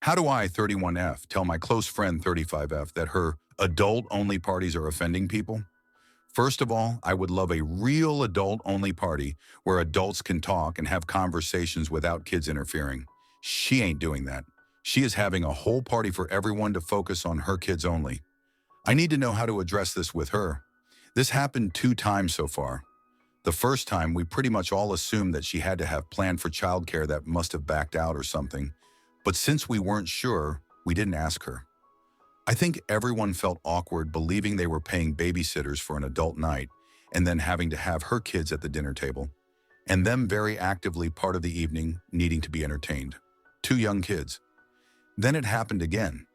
How do I, 31F, tell my close friend 35F that her adult-only parties are offending people? First of all, I would love a real adult-only party where adults can talk and have conversations without kids interfering. She ain't doing that. She is having a whole party for everyone to focus on her kids only. I need to know how to address this with her. This happened 2 times so far. The first time, we pretty much all assumed that she had to have planned for childcare that must have backed out or something. But since we weren't sure, we didn't ask her. I think everyone felt awkward believing they were paying babysitters for an adult night and then having to have her kids at the dinner table, and them very actively part of the evening needing to be entertained. 2 young kids. Then it happened again.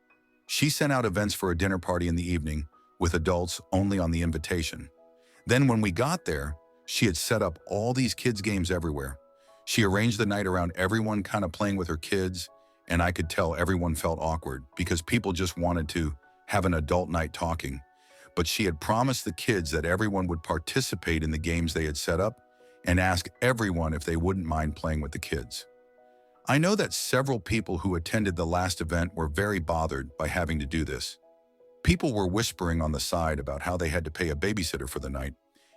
She sent out events for a dinner party in the evening with adults only on the invitation. Then when we got there, she had set up all these kids' games everywhere. She arranged the night around everyone kind of playing with her kids, and I could tell everyone felt awkward because people just wanted to have an adult night talking. But she had promised the kids that everyone would participate in the games they had set up and ask everyone if they wouldn't mind playing with the kids. I know that several people who attended the last event were very bothered by having to do this. People were whispering on the side about how they had to pay a babysitter for the night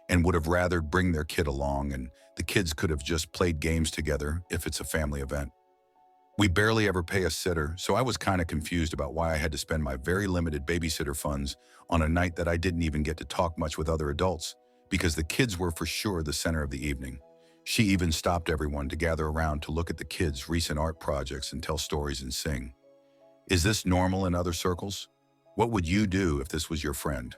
and would have rather bring their kid along, and the kids could have just played games together if it's a family event. We barely ever pay a sitter, so I was kind of confused about why I had to spend my very limited babysitter funds on a night that I didn't even get to talk much with other adults, because the kids were for sure the center of the evening. She even stopped everyone to gather around to look at the kids' recent art projects and tell stories and sing. Is this normal in other circles? What would you do if this was your friend?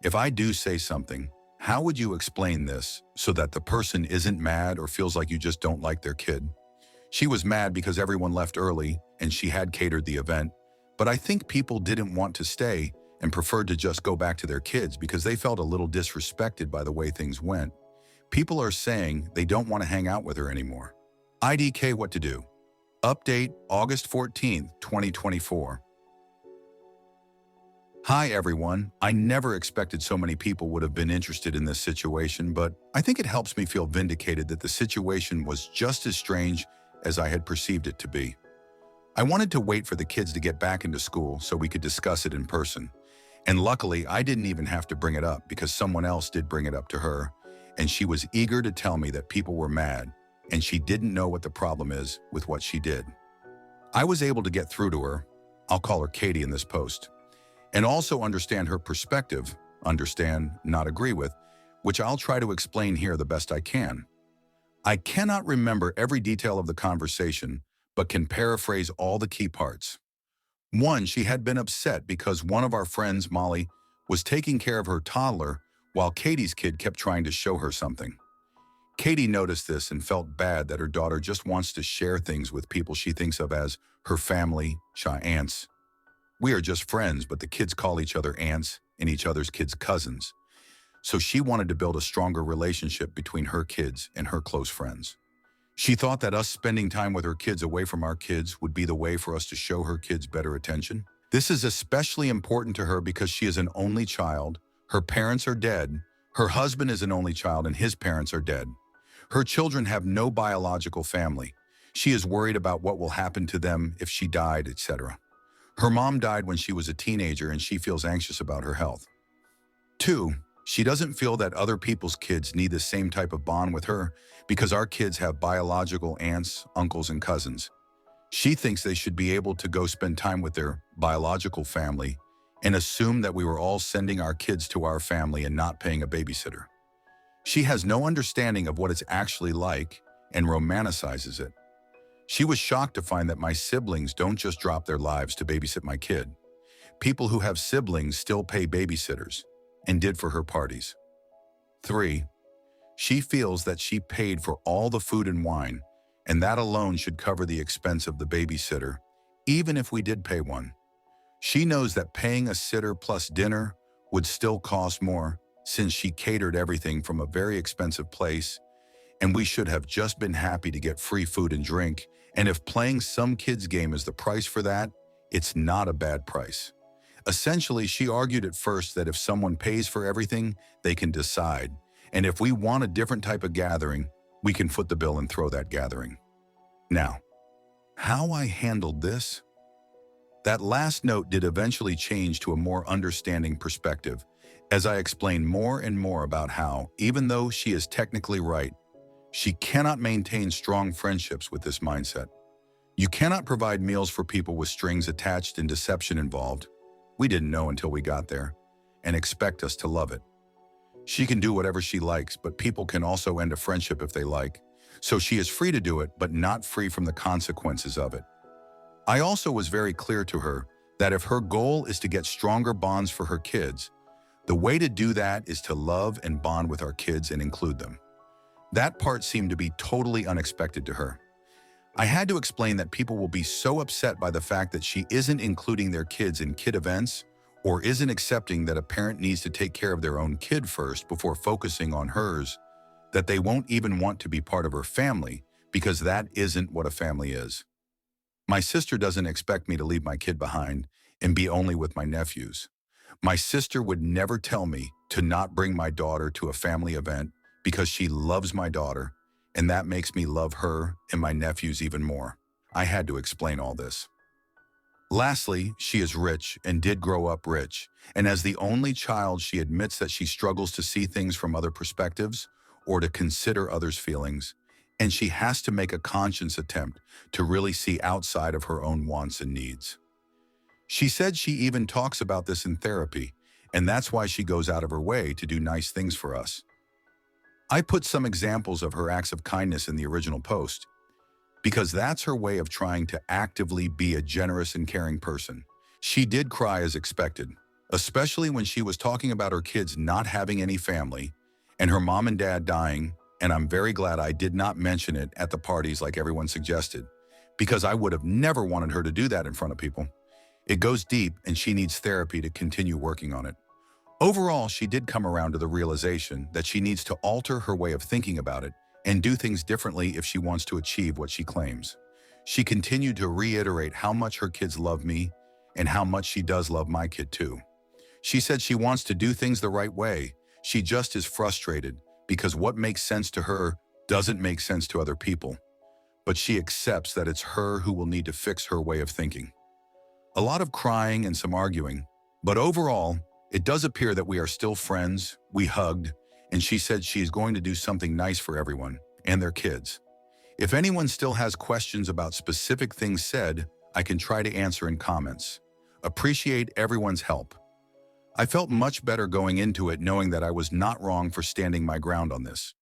If I do say something, how would you explain this so that the person isn't mad or feels like you just don't like their kid? She was mad because everyone left early and she had catered the event, but I think people didn't want to stay and preferred to just go back to their kids because they felt a little disrespected by the way things went. People are saying they don't want to hang out with her anymore. IDK what to do. Update August 14th, 2024. Hi everyone, I never expected so many people would have been interested in this situation, but I think it helps me feel vindicated that the situation was just as strange as I had perceived it to be. I wanted to wait for the kids to get back into school so we could discuss it in person. And luckily, I didn't even have to bring it up because someone else did bring it up to her, and she was eager to tell me that people were mad, and she didn't know what the problem is with what she did. I was able to get through to her, I'll call her Katie in this post, and also understand her perspective, understand, not agree with, which I'll try to explain here the best I can. I cannot remember every detail of the conversation, but can paraphrase all the key parts. 1, she had been upset because one of our friends, Molly, was taking care of her toddler while Katie's kid kept trying to show her something. Katie noticed this and felt bad that her daughter just wants to share things with people she thinks of as her family, aunts. We are just friends, but the kids call each other aunts and each other's kids cousins. So she wanted to build a stronger relationship between her kids and her close friends. She thought that us spending time with her kids away from our kids would be the way for us to show her kids better attention. This is especially important to her because she is an only child, her parents are dead, her husband is an only child and his parents are dead. Her children have no biological family. She is worried about what will happen to them if she died, etc. Her mom died when she was a teenager and she feels anxious about her health. 2, she doesn't feel that other people's kids need the same type of bond with her because our kids have biological aunts, uncles, and cousins. She thinks they should be able to go spend time with their biological family and assume that we were all sending our kids to our family and not paying a babysitter. She has no understanding of what it's actually like and romanticizes it. She was shocked to find that my siblings don't just drop their lives to babysit my kid. People who have siblings still pay babysitters and did for her parties. 3, she feels that she paid for all the food and wine, and that alone should cover the expense of the babysitter, even if we did pay one. She knows that paying a sitter plus dinner would still cost more since she catered everything from a very expensive place, and we should have just been happy to get free food and drink, and if playing some kid's game is the price for that, it's not a bad price. Essentially, she argued at first that if someone pays for everything, they can decide, and if we want a different type of gathering, we can foot the bill and throw that gathering. Now, how I handled this? That last note did eventually change to a more understanding perspective, as I explained more and more about how, even though she is technically right, she cannot maintain strong friendships with this mindset. You cannot provide meals for people with strings attached and deception involved. We didn't know until we got there, and expect us to love it. She can do whatever she likes, but people can also end a friendship if they like. So she is free to do it, but not free from the consequences of it. I also was very clear to her that if her goal is to get stronger bonds for her kids, the way to do that is to love and bond with our kids and include them. That part seemed to be totally unexpected to her. I had to explain that people will be so upset by the fact that she isn't including their kids in kid events or isn't accepting that a parent needs to take care of their own kid first before focusing on hers, that they won't even want to be part of her family because that isn't what a family is. My sister doesn't expect me to leave my kid behind and be only with my nephews. My sister would never tell me to not bring my daughter to a family event because she loves my daughter, and that makes me love her and my nephews even more. I had to explain all this. Lastly, she is rich and did grow up rich, and as the only child, she admits that she struggles to see things from other perspectives or to consider others' feelings, and she has to make a conscious attempt to really see outside of her own wants and needs. She said she even talks about this in therapy, and that's why she goes out of her way to do nice things for us. I put some examples of her acts of kindness in the original post, because that's her way of trying to actively be a generous and caring person. She did cry as expected, especially when she was talking about her kids not having any family and her mom and dad dying, and I'm very glad I did not mention it at the parties like everyone suggested, because I would have never wanted her to do that in front of people. It goes deep and she needs therapy to continue working on it. Overall, she did come around to the realization that she needs to alter her way of thinking about it and do things differently if she wants to achieve what she claims. She continued to reiterate how much her kids love me and how much she does love my kid too. She said she wants to do things the right way. She just is frustrated because what makes sense to her doesn't make sense to other people. But she accepts that it's her who will need to fix her way of thinking. A lot of crying and some arguing, but overall, it does appear that we are still friends. We hugged, and she said she is going to do something nice for everyone and their kids. If anyone still has questions about specific things said, I can try to answer in comments. Appreciate everyone's help. I felt much better going into it knowing that I was not wrong for standing my ground on this.